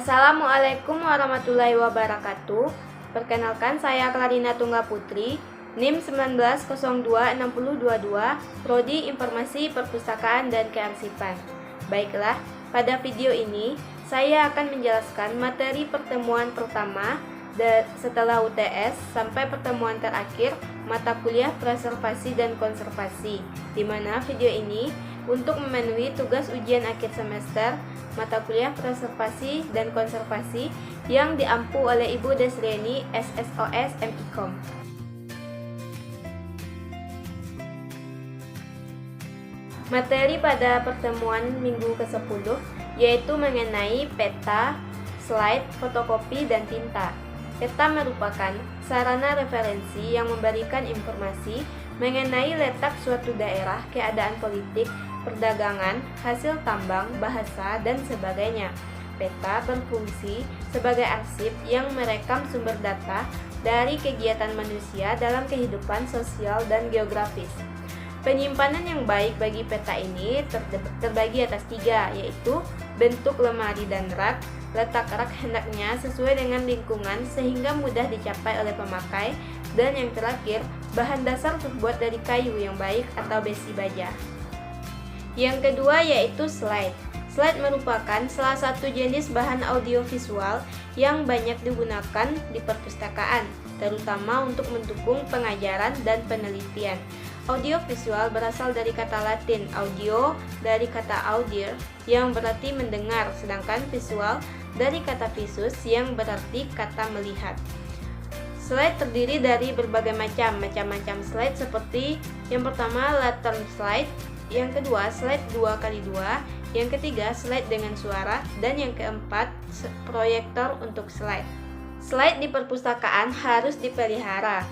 Assalamualaikum warahmatullahi wabarakatuh. Perkenalkan, saya Clarina Tunggaputri, NIM 19026022, Prodi Informasi Perpustakaan dan Kearsipan. Baiklah, pada video ini saya akan menjelaskan materi pertemuan pertama setelah UTS sampai pertemuan terakhir mata kuliah preservasi dan konservasi, di mana video ini untuk memenuhi tugas ujian akhir semester mata kuliah preservasi dan konservasi yang diampu oleh Ibu Desrieni SSOS MIKOM. Materi pada pertemuan minggu ke-10 yaitu mengenai peta, slide, fotokopi, dan tinta. Peta merupakan sarana referensi yang memberikan informasi mengenai letak suatu daerah, keadaan politik, perdagangan, hasil tambang, bahasa, dan sebagainya. Peta berfungsi sebagai arsip yang merekam sumber data dari kegiatan manusia dalam kehidupan sosial dan geografis. Penyimpanan yang baik bagi peta ini terbagi atas 3, yaitu bentuk lemari dan rak. Letak rak hendaknya sesuai dengan lingkungan sehingga mudah dicapai oleh pemakai. Dan yang terakhir, bahan dasar terbuat dari kayu yang baik atau besi baja. Yang kedua yaitu slide. Slide merupakan salah satu jenis bahan audiovisual yang banyak digunakan di perpustakaan, terutama untuk mendukung pengajaran dan penelitian. Audiovisual berasal dari kata Latin audio dari kata audir yang berarti mendengar, sedangkan visual dari kata visus yang berarti kata melihat. Slide terdiri dari berbagai macam slide seperti yang pertama lantern slide, yang kedua slide 2x2, yang ketiga slide dengan suara, dan yang keempat proyektor untuk slide. Slide di perpustakaan harus dipelihara.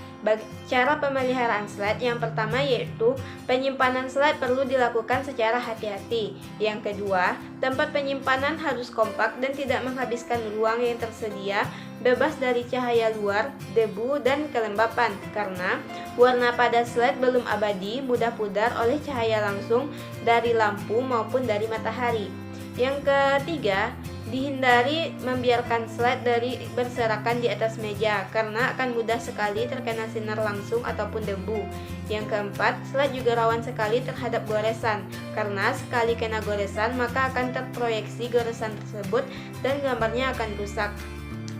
Cara pemeliharaan slide yang pertama yaitu penyimpanan slide perlu dilakukan secara hati-hati. Yang kedua, tempat penyimpanan harus kompak dan tidak menghabiskan ruang yang tersedia, bebas dari cahaya luar, debu, dan kelembapan, karena warna pada slide belum abadi, mudah pudar oleh cahaya langsung dari lampu maupun dari matahari. Yang ketiga, dihindari membiarkan slide berserakan di atas meja karena akan mudah sekali terkena sinar langsung ataupun debu. Yang keempat, slide juga rawan sekali terhadap goresan karena sekali kena goresan maka akan terproyeksi goresan tersebut dan gambarnya akan rusak.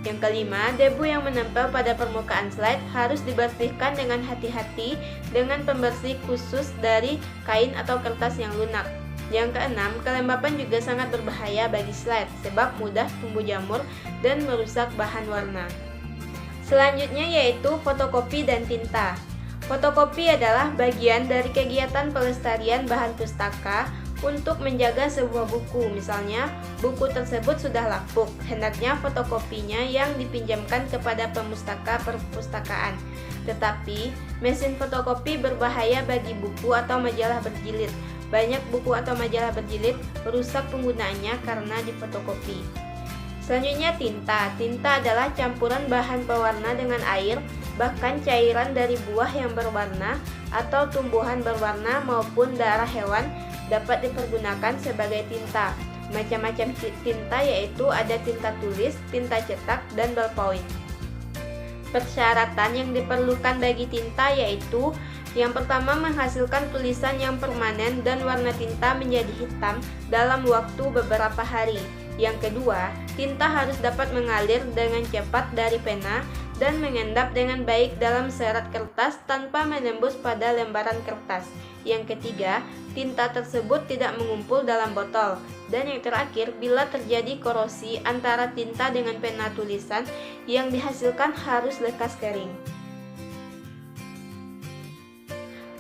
Yang kelima, debu yang menempel pada permukaan slide harus dibersihkan dengan hati-hati dengan pembersih khusus dari kain atau kertas yang lunak. Yang keenam, kelembapan juga sangat berbahaya bagi slide sebab mudah tumbuh jamur dan merusak bahan warna. Selanjutnya yaitu fotokopi dan tinta. Fotokopi adalah bagian dari kegiatan pelestarian bahan pustaka untuk menjaga sebuah buku. Misalnya, buku tersebut sudah lapuk, hendaknya fotokopinya yang dipinjamkan kepada pemustaka perpustakaan. Tetapi, mesin fotokopi berbahaya bagi buku atau majalah berjilid. Banyak buku atau majalah berjilid rusak penggunaannya karena difotokopi. Selanjutnya tinta. Tinta adalah campuran bahan pewarna dengan air, bahkan cairan dari buah yang berwarna atau tumbuhan berwarna maupun darah hewan dapat dipergunakan sebagai tinta. Macam-macam tinta yaitu ada tinta tulis, tinta cetak, dan ballpoint. Persyaratan yang diperlukan bagi tinta yaitu yang pertama, menghasilkan tulisan yang permanen dan warna tinta menjadi hitam dalam waktu beberapa hari. Yang kedua, tinta harus dapat mengalir dengan cepat dari pena dan mengendap dengan baik dalam serat kertas tanpa menembus pada lembaran kertas. Yang ketiga, tinta tersebut tidak mengumpul dalam botol. Dan yang terakhir, bila terjadi korosi antara tinta dengan pena tulisan, yang dihasilkan harus lekas kering.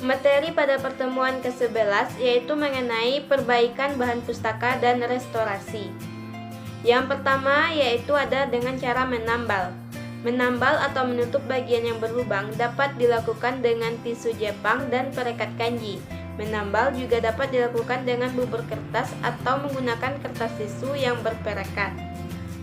Materi pada pertemuan ke-11 yaitu mengenai perbaikan bahan pustaka dan restorasi. Yang pertama yaitu ada dengan cara menambal. Menambal atau menutup bagian yang berlubang dapat dilakukan dengan tisu Jepang dan perekat kanji. Menambal juga dapat dilakukan dengan bubur kertas atau menggunakan kertas tisu yang berperekat.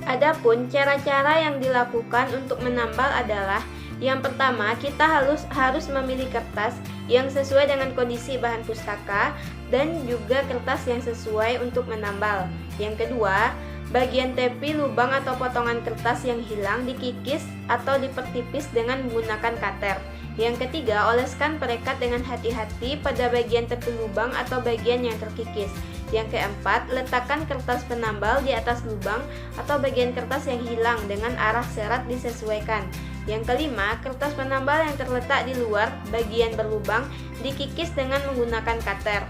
Adapun cara-cara yang dilakukan untuk menambal adalah yang pertama, kita harus memilih kertas yang sesuai dengan kondisi bahan pustaka dan juga kertas yang sesuai untuk menambal. Yang kedua, Bagian tepi lubang atau potongan kertas yang hilang dikikis atau dipertipis dengan menggunakan cutter. Yang ketiga, oleskan perekat dengan hati-hati pada bagian tepi lubang atau bagian yang terkikis. Yang keempat, letakkan kertas penambal di atas lubang atau bagian kertas yang hilang dengan arah serat disesuaikan. Yang kelima, kertas penambal yang terletak di luar bagian berlubang dikikis dengan menggunakan cutter.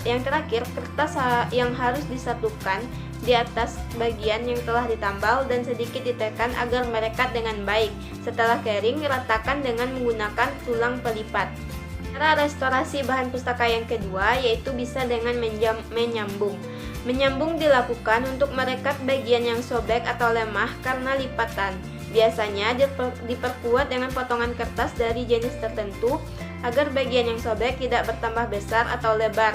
Yang terakhir, kertas yang harus disatukan di atas bagian yang telah ditambal dan sedikit ditekan agar merekat dengan baik. Setelah kering, ratakan dengan menggunakan tulang pelipat. Cara restorasi bahan pustaka yang kedua yaitu bisa dengan menyambung. Menyambung dilakukan untuk merekat bagian yang sobek atau lemah karena lipatan. Biasanya diperkuat dengan potongan kertas dari jenis tertentu agar bagian yang sobek tidak bertambah besar atau lebar.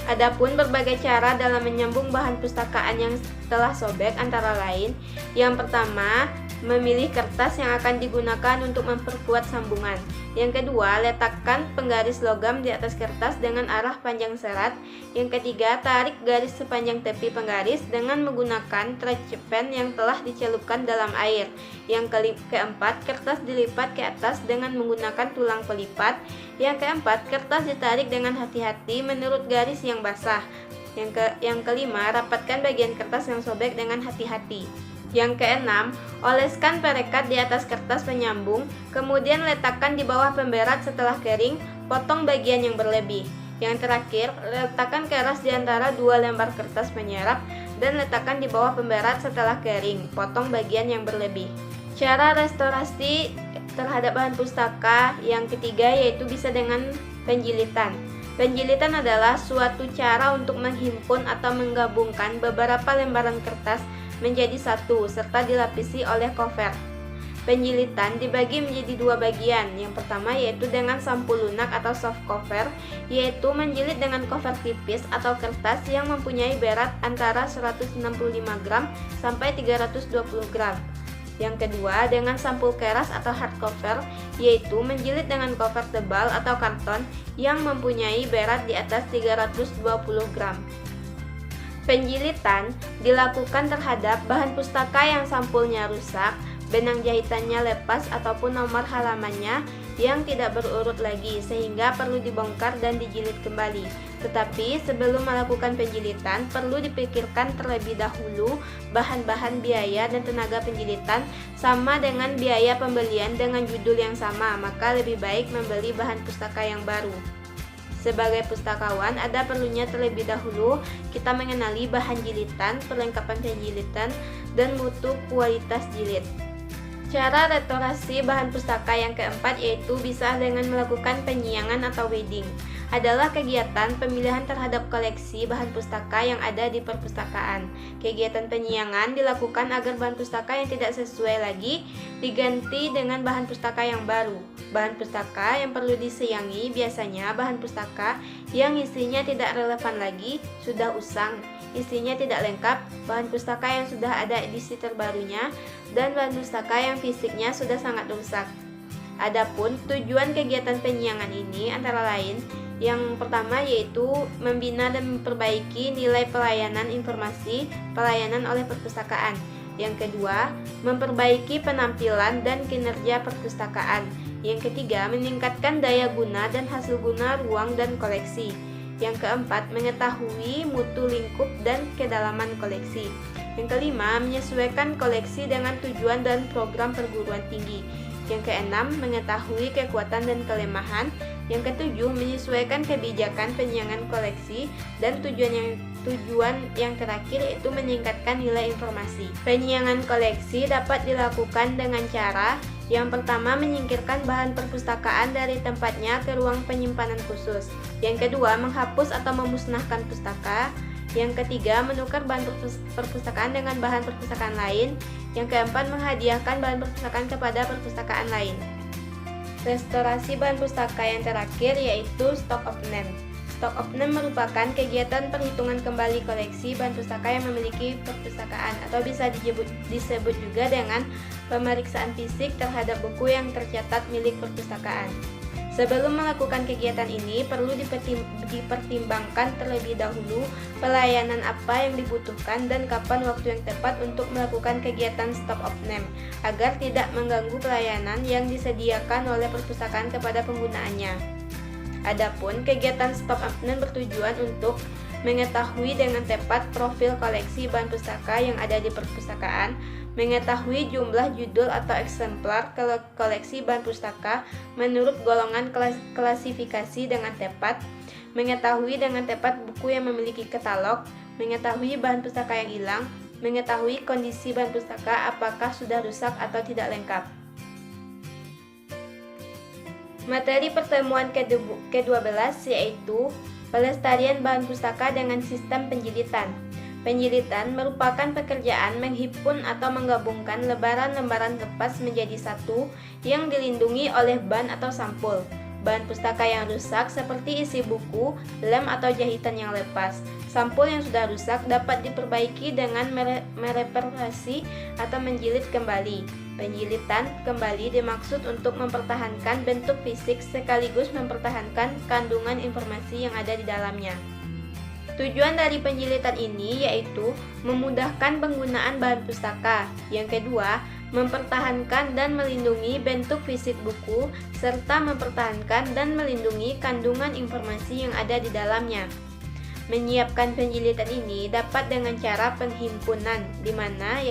Adapun berbagai cara dalam menyambung bahan pustakaan yang telah sobek antara lain: yang pertama, memilih kertas yang akan digunakan untuk memperkuat sambungan. Yang kedua, letakkan penggaris logam di atas kertas dengan arah panjang serat. Yang ketiga, tarik garis sepanjang tepi penggaris dengan menggunakan trash pen yang telah dicelupkan dalam air. Yang keempat, kertas dilipat ke atas dengan menggunakan tulang pelipat. Yang keempat, kertas ditarik dengan hati-hati menurut garis yang basah. Yang kelima, rapatkan bagian kertas yang sobek dengan hati-hati. Yang keenam, oleskan perekat di atas kertas penyambung, kemudian letakkan di bawah pemberat setelah kering, potong bagian yang berlebih. Yang terakhir, letakkan keras di antara dua lembar kertas penyerap dan letakkan di bawah pemberat setelah kering, potong bagian yang berlebih. Cara restorasi terhadap bahan pustaka yang ketiga yaitu bisa dengan penjilitan. Penjilitan adalah suatu cara untuk menghimpun atau menggabungkan beberapa lembaran kertas menjadi satu serta dilapisi oleh cover. Penjilitan dibagi menjadi dua bagian. Yang pertama yaitu dengan sampul lunak atau soft cover, yaitu menjilid dengan cover tipis atau kertas yang mempunyai berat antara 165 gram sampai 320 gram. Yang kedua dengan sampul keras atau hard cover, yaitu menjilid dengan cover tebal atau karton yang mempunyai berat di atas 320 gram. Penjilitan dilakukan terhadap bahan pustaka yang sampulnya rusak, benang jahitannya lepas ataupun nomor halamannya yang tidak berurut lagi sehingga perlu dibongkar dan dijilid kembali. Tetapi sebelum melakukan penjilitan perlu dipikirkan terlebih dahulu bahan-bahan, biaya dan tenaga penjilitan sama dengan biaya pembelian dengan judul yang sama, maka lebih baik membeli bahan pustaka yang baru. Sebagai pustakawan, ada perlunya terlebih dahulu kita mengenali bahan jilitan, perlengkapan penjilitan, dan mutu kualitas jilid. Cara restorasi bahan pustaka yang keempat yaitu bisa dengan melakukan penyiangan atau wedding. Adalah kegiatan pemilihan terhadap koleksi bahan pustaka yang ada di perpustakaan. Kegiatan penyiangan dilakukan agar bahan pustaka yang tidak sesuai lagi diganti dengan bahan pustaka yang baru. Bahan pustaka yang perlu disiangi biasanya bahan pustaka yang isinya tidak relevan lagi, sudah usang, isinya tidak lengkap, bahan pustaka yang sudah ada edisi terbarunya, dan bahan pustaka yang fisiknya sudah sangat rusak. Adapun tujuan kegiatan penyiangan ini antara lain: yang pertama yaitu membina dan memperbaiki nilai pelayanan informasi pelayanan oleh perpustakaan. Yang kedua, memperbaiki penampilan dan kinerja perpustakaan. Yang ketiga, meningkatkan daya guna dan hasil guna ruang dan koleksi. Yang keempat, mengetahui mutu lingkup dan kedalaman koleksi. Yang kelima, menyesuaikan koleksi dengan tujuan dan program perguruan tinggi. Yang keenam, mengetahui kekuatan dan kelemahan. Yang ketujuh, menyesuaikan kebijakan penyiangan koleksi. Dan tujuan yang terakhir yaitu meningkatkan nilai informasi. Penyiangan koleksi dapat dilakukan dengan cara: yang pertama, menyingkirkan bahan perpustakaan dari tempatnya ke ruang penyimpanan khusus. Yang kedua, menghapus atau memusnahkan pustaka. Yang ketiga, menukar bahan perpustakaan dengan bahan perpustakaan lain. Yang keempat, menghadiahkan bahan perpustakaan kepada perpustakaan lain. Restorasi bahan pustaka yang terakhir yaitu stock of name. Stock of name merupakan kegiatan perhitungan kembali koleksi bahan pustaka yang memiliki perpustakaan, atau bisa disebut juga dengan pemeriksaan fisik terhadap buku yang tercatat milik perpustakaan. Sebelum melakukan kegiatan ini, perlu dipertimbangkan terlebih dahulu pelayanan apa yang dibutuhkan dan kapan waktu yang tepat untuk melakukan kegiatan stop of name, agar tidak mengganggu pelayanan yang disediakan oleh perpustakaan kepada penggunaannya. Adapun kegiatan stop of name bertujuan untuk mengetahui dengan tepat profil koleksi bahan pustaka yang ada di perpustakaan, mengetahui jumlah judul atau eksemplar koleksi bahan pustaka menurut golongan klasifikasi dengan tepat, mengetahui dengan tepat buku yang memiliki katalog, mengetahui bahan pustaka yang hilang, mengetahui kondisi bahan pustaka apakah sudah rusak atau tidak lengkap. Materi pertemuan ke-12 yaitu pelestarian bahan pustaka dengan sistem penjilitan. Penjilitan merupakan pekerjaan menghimpun atau menggabungkan lembaran-lembaran lepas menjadi satu yang dilindungi oleh ban atau sampul. Bahan pustaka yang rusak seperti isi buku, lem atau jahitan yang lepas. Sampul yang sudah rusak dapat diperbaiki dengan mereparasi atau menjilid kembali. Penjilitan kembali dimaksud untuk mempertahankan bentuk fisik sekaligus mempertahankan kandungan informasi yang ada di dalamnya. Tujuan dari penjilitan ini yaitu memudahkan penggunaan bahan pustaka. Yang kedua, mempertahankan dan melindungi bentuk fisik buku, serta mempertahankan dan melindungi kandungan informasi yang ada di dalamnya. Menyiapkan penjilitan ini dapat dengan cara penghimpunan, di mana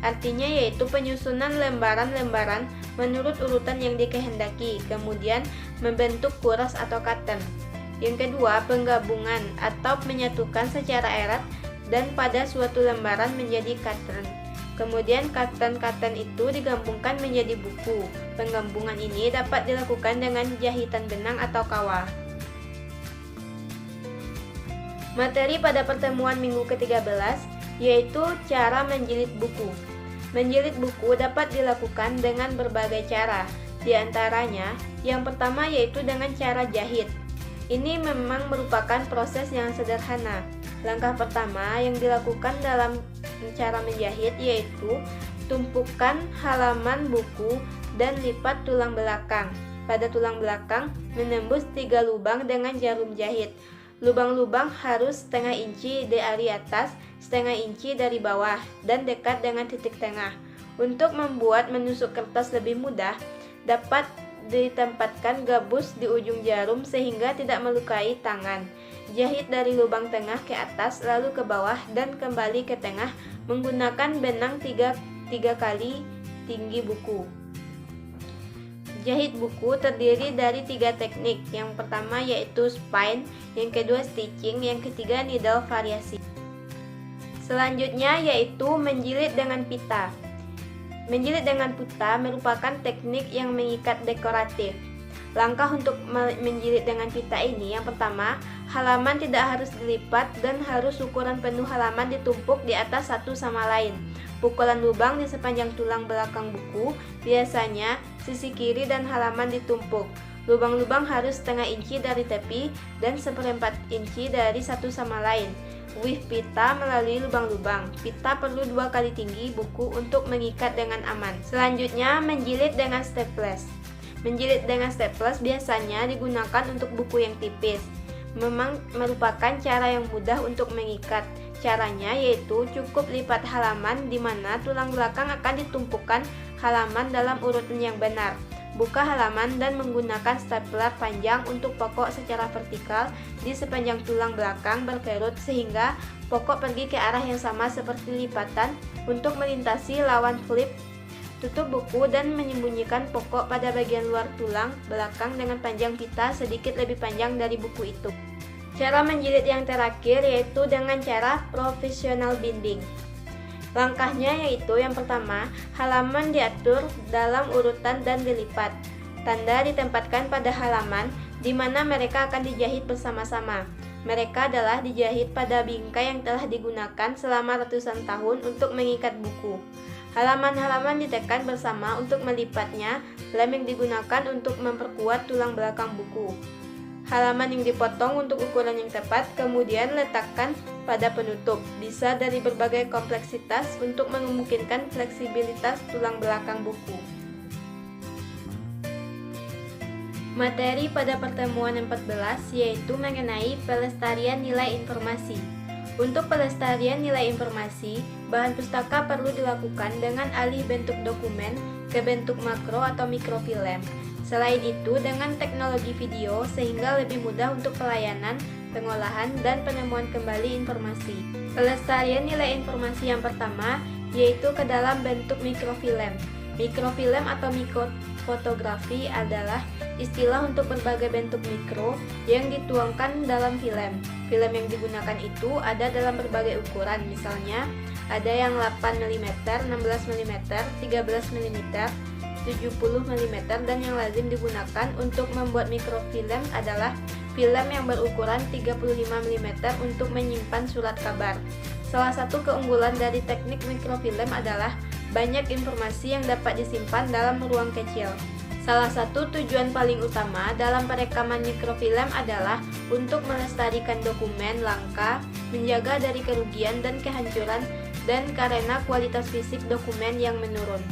artinya yaitu penyusunan lembaran-lembaran menurut urutan yang dikehendaki, kemudian membentuk kuras atau karton. Yang kedua, penggabungan atau menyatukan secara erat dan pada suatu lembaran menjadi karton. Kemudian karton-karton itu digabungkan menjadi buku. Penggabungan ini dapat dilakukan dengan jahitan benang atau kawah. Materi pada pertemuan minggu ke-13 yaitu cara menjilid buku. Menjilid buku dapat dilakukan dengan berbagai cara. Di antaranya, yang pertama yaitu dengan cara jahit. Ini memang merupakan proses yang sederhana. Langkah pertama yang dilakukan dalam cara menjahit yaitu tumpukan halaman buku dan lipat tulang belakang. Pada tulang belakang, menembus 3 lubang dengan jarum jahit. Lubang-lubang harus setengah inci dari atas, setengah inci dari bawah, dan dekat dengan titik tengah. Untuk membuat menusuk kertas lebih mudah, dapat ditempatkan gabus di ujung jarum sehingga tidak melukai tangan. Jahit dari lubang tengah ke atas, lalu ke bawah dan kembali ke tengah menggunakan benang 3 kali tinggi buku. Jahit buku terdiri dari 3 teknik. Yang pertama yaitu spine, yang kedua stitching, yang ketiga needle variasi. Selanjutnya yaitu menjilid dengan pita. Menjilid dengan pita merupakan teknik yang mengikat dekoratif. Langkah untuk menjilid dengan pita ini, yang pertama, halaman tidak harus dilipat dan harus ukuran penuh halaman ditumpuk di atas satu sama lain. Pukulan lubang di sepanjang tulang belakang buku, biasanya sisi kiri dan halaman ditumpuk. Lubang-lubang harus setengah inci dari tepi dan 1/4 inci dari satu sama lain. Wih pita melalui lubang-lubang. Pita perlu 2 kali tinggi buku untuk mengikat dengan aman. Selanjutnya, menjilid dengan staples. Menjilid dengan staples biasanya digunakan untuk buku yang tipis. Memang merupakan cara yang mudah untuk mengikat. Caranya yaitu cukup lipat halaman di mana tulang belakang akan ditumpukan halaman dalam urutan yang benar. Buka halaman dan menggunakan stapler panjang untuk pokok secara vertikal di sepanjang tulang belakang berkerut sehingga pokok pergi ke arah yang sama seperti lipatan untuk melintasi lawan flip. Tutup buku dan menyembunyikan pokok pada bagian luar tulang belakang dengan panjang pita sedikit lebih panjang dari buku itu. Cara menjilid yang terakhir yaitu dengan cara professional binding. Langkahnya yaitu yang pertama, halaman diatur dalam urutan dan dilipat. Tanda ditempatkan pada halaman di mana mereka akan dijahit bersama-sama. Mereka adalah dijahit pada bingkai yang telah digunakan selama ratusan tahun untuk mengikat buku. Halaman-halaman ditekan bersama untuk melipatnya, lem yang digunakan untuk memperkuat tulang belakang buku. Halaman yang dipotong untuk ukuran yang tepat, kemudian letakkan pada penutup. Bisa dari berbagai kompleksitas untuk memungkinkan fleksibilitas tulang belakang buku. Materi pada pertemuan 14 yaitu mengenai pelestarian nilai informasi. Untuk pelestarian nilai informasi, bahan pustaka perlu dilakukan dengan alih bentuk dokumen ke bentuk makro atau mikrofilm. Selain itu, dengan teknologi video sehingga lebih mudah untuk pelayanan, pengolahan, dan penemuan kembali informasi. Pelestarian nilai informasi yang pertama yaitu ke dalam bentuk mikrofilm. Mikrofilm atau mikrofotografi adalah istilah untuk berbagai bentuk mikro yang dituangkan dalam film. Film yang digunakan itu ada dalam berbagai ukuran, misalnya ada yang 8 mm, 16 mm, 13 mm, 70 mm, dan yang lazim digunakan untuk membuat mikrofilm adalah film yang berukuran 35 mm untuk menyimpan surat kabar. Salah satu keunggulan dari teknik mikrofilm adalah banyak informasi yang dapat disimpan dalam ruang kecil. Salah satu tujuan paling utama dalam perekaman mikrofilm adalah untuk melestarikan dokumen langka, menjaga dari kerugian dan kehancuran, dan karena kualitas fisik dokumen yang menurun.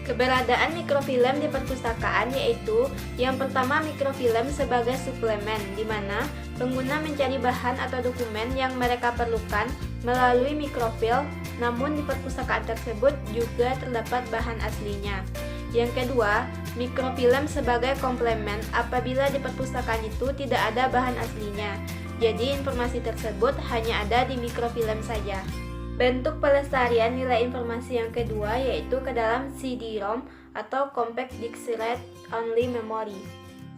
Keberadaan mikrofilm di perpustakaan yaitu yang pertama mikrofilm sebagai suplemen, di mana pengguna mencari bahan atau dokumen yang mereka perlukan melalui mikrofilm, namun di perpustakaan tersebut juga terdapat bahan aslinya. Yang kedua, mikrofilm sebagai komplemen apabila di perpustakaan itu tidak ada bahan aslinya, jadi informasi tersebut hanya ada di mikrofilm saja. Bentuk pelestarian nilai informasi yang kedua yaitu ke dalam CD-ROM atau Compact Disc Read Only Memory.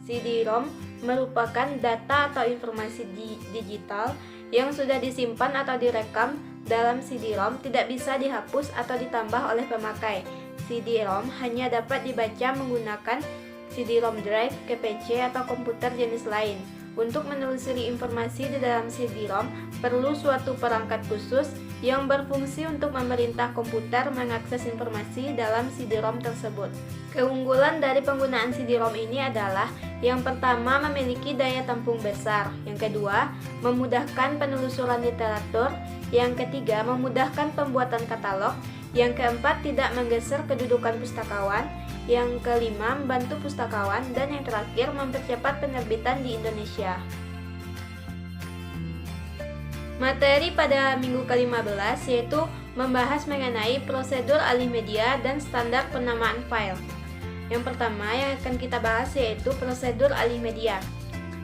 CD-ROM merupakan data atau informasi digital yang sudah disimpan atau direkam dalam CD-ROM, tidak bisa dihapus atau ditambah oleh pemakai. CD-ROM hanya dapat dibaca menggunakan CD-ROM drive ke PC atau komputer jenis lain. Untuk menelusuri informasi di dalam CD-ROM, perlu suatu perangkat khusus yang berfungsi untuk memerintah komputer mengakses informasi dalam CD-ROM tersebut. Keunggulan dari penggunaan CD-ROM ini adalah yang pertama memiliki daya tampung besar, yang kedua memudahkan penelusuran literatur, yang ketiga memudahkan pembuatan katalog, yang keempat tidak menggeser kedudukan pustakawan, yang kelima membantu pustakawan, dan yang terakhir mempercepat penerbitan di Indonesia. Materi pada minggu ke-15 yaitu membahas mengenai prosedur alih media dan standar penamaan file. Yang pertama yang akan kita bahas yaitu prosedur alih media.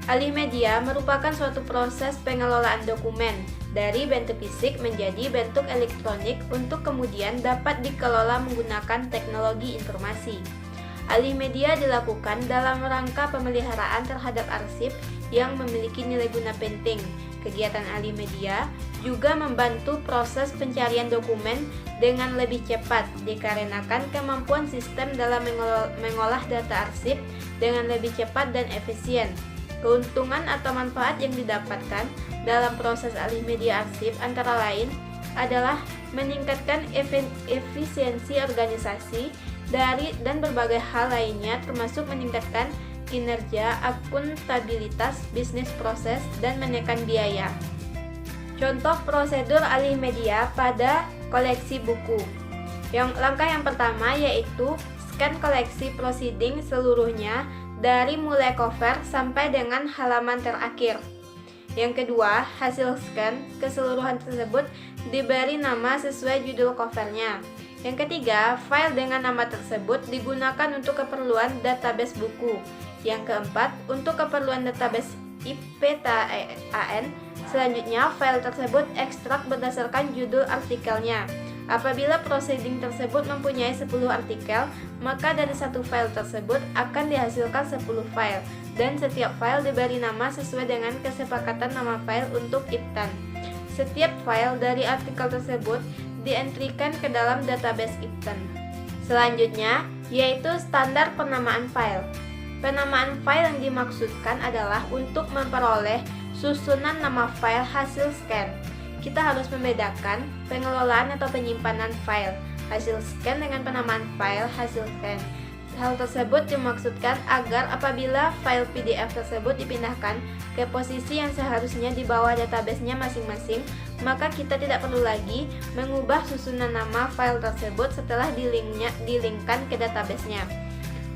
Alih media merupakan suatu proses pengelolaan dokumen dari bentuk fisik menjadi bentuk elektronik untuk kemudian dapat dikelola menggunakan teknologi informasi. Alih media dilakukan dalam rangka pemeliharaan terhadap arsip yang memiliki nilai guna penting. Kegiatan alih media juga membantu proses pencarian dokumen dengan lebih cepat dikarenakan kemampuan sistem dalam mengolah data arsip dengan lebih cepat dan efisien. Keuntungan atau manfaat yang didapatkan dalam proses alih media arsip antara lain adalah meningkatkan efisiensi organisasi dan berbagai hal lainnya, termasuk meningkatkan kinerja, akuntabilitas, bisnis proses, dan menekan biaya. Contoh prosedur alih media pada koleksi buku. Langkah yang pertama yaitu scan koleksi proceeding seluruhnya dari mulai cover sampai dengan halaman terakhir. Yang kedua, hasil scan keseluruhan tersebut diberi nama sesuai judul covernya. Yang ketiga, file dengan nama tersebut digunakan untuk keperluan database buku. Yang keempat, untuk keperluan database IPTAN. Selanjutnya, file tersebut ekstrak berdasarkan judul artikelnya. Apabila proceeding tersebut mempunyai 10 artikel, maka dari satu file tersebut akan dihasilkan 10 file, dan setiap file diberi nama sesuai dengan kesepakatan nama file untuk IPTAN. Setiap file dari artikel tersebut dientrikan ke dalam database IPTAN. Selanjutnya, yaitu standar penamaan file. Penamaan file yang dimaksudkan adalah untuk memperoleh susunan nama file hasil scan. Kita harus membedakan pengelolaan atau penyimpanan file hasil scan dengan penamaan file hasil scan. Hal tersebut dimaksudkan agar apabila file PDF tersebut dipindahkan ke posisi yang seharusnya di bawah database-nya masing-masing, maka kita tidak perlu lagi mengubah susunan nama file tersebut setelah dilingkan ke database-nya.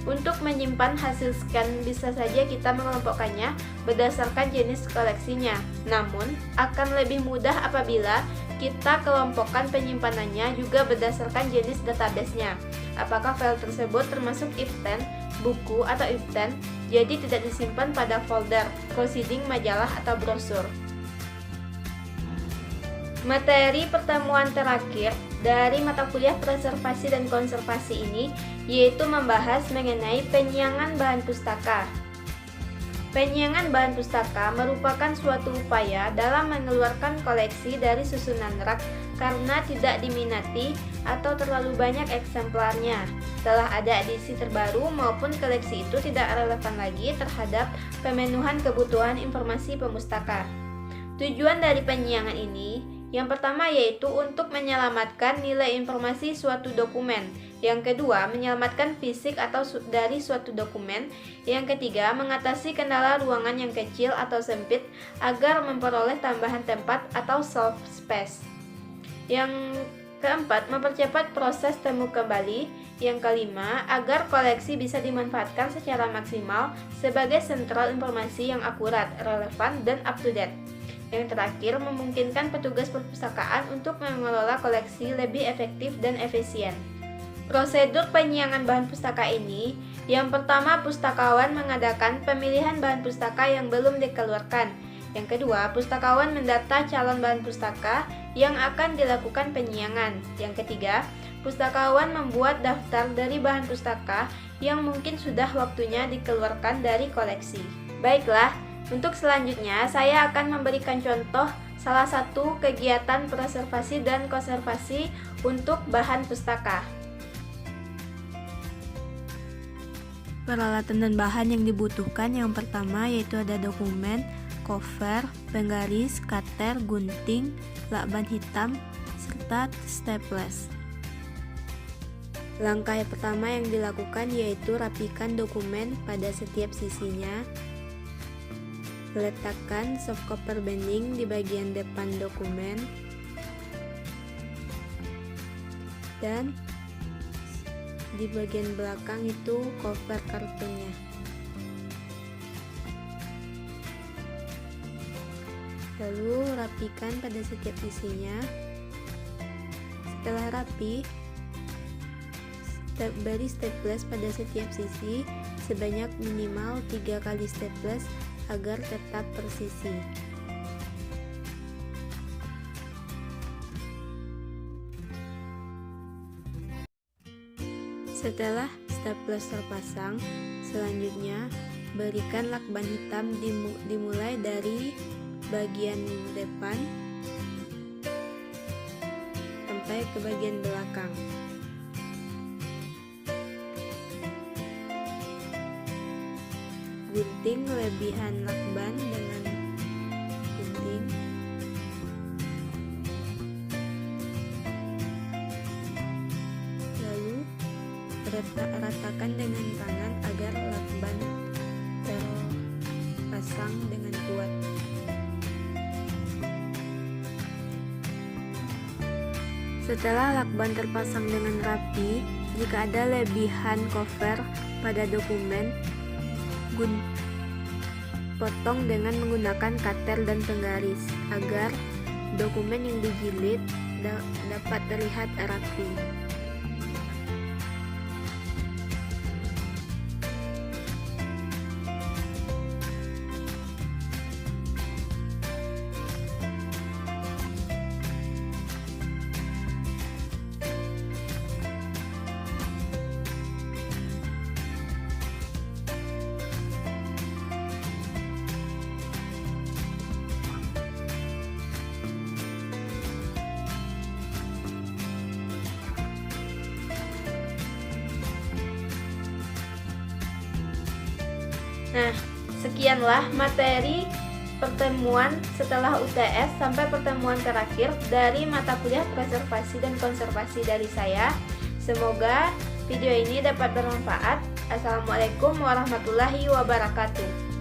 Untuk menyimpan hasil scan bisa saja kita mengelompokkannya berdasarkan jenis koleksinya. Namun, akan lebih mudah apabila kita kelompokkan penyimpanannya juga berdasarkan jenis database-nya. Apakah file tersebut termasuk if10, buku, atau if10, jadi tidak disimpan pada folder, proceeding, majalah, atau brosur. Materi pertemuan terakhir dari mata kuliah preservasi dan konservasi ini yaitu membahas mengenai penyiangan bahan pustaka. Penyiangan bahan pustaka merupakan suatu upaya dalam mengeluarkan koleksi dari susunan rak karena tidak diminati atau terlalu banyak eksemplarnya. Setelah ada edisi terbaru maupun koleksi itu tidak relevan lagi terhadap pemenuhan kebutuhan informasi pemustaka. Tujuan dari penyiangan ini yang pertama yaitu untuk menyelamatkan nilai informasi suatu dokumen. Yang kedua, menyelamatkan fisik atau dari suatu dokumen. Yang ketiga, mengatasi kendala ruangan yang kecil atau sempit agar memperoleh tambahan tempat atau shelf space. Yang keempat, mempercepat proses temu kembali. Yang kelima, agar koleksi bisa dimanfaatkan secara maksimal sebagai sentral informasi yang akurat, relevan, dan up to date. Yang terakhir, memungkinkan petugas perpustakaan untuk mengelola koleksi lebih efektif dan efisien. Prosedur penyiangan bahan pustaka ini, yang pertama, pustakawan mengadakan pemilihan bahan pustaka yang belum dikeluarkan. Yang kedua, pustakawan mendata calon bahan pustaka yang akan dilakukan penyiangan. Yang ketiga, pustakawan membuat daftar dari bahan pustaka yang mungkin sudah waktunya dikeluarkan dari koleksi. Baiklah, untuk selanjutnya, saya akan memberikan contoh salah satu kegiatan preservasi dan konservasi untuk bahan pustaka. Peralatan dan bahan yang dibutuhkan yang pertama yaitu ada dokumen, cover, penggaris, cutter, gunting, lakban hitam, serta staples. Langkah yang pertama yang dilakukan yaitu rapikan dokumen pada setiap sisinya. Letakkan soft cover binding di bagian depan dokumen dan di bagian belakang itu cover kartunnya. Lalu rapikan pada setiap sisinya. Setelah rapi, beri staples pada setiap sisi sebanyak minimal 3 kali staples agar tetap persisi. Setelah staples terpasang, selanjutnya berikan lakban hitam dimulai dari bagian depan sampai ke bagian belakang. Gunting lebihan lakban dengan gunting. Lalu ratakan dengan tangan agar lakban terpasang dengan kuat. Setelah lakban terpasang dengan rapi, jika ada lebihan cover pada dokumen, potong dengan menggunakan cutter dan penggaris agar dokumen yang dijilid dapat terlihat rapi. Nah, sekianlah materi pertemuan setelah UTS sampai pertemuan terakhir dari mata kuliah preservasi dan konservasi dari saya. Semoga video ini dapat bermanfaat. Assalamualaikum warahmatullahi wabarakatuh.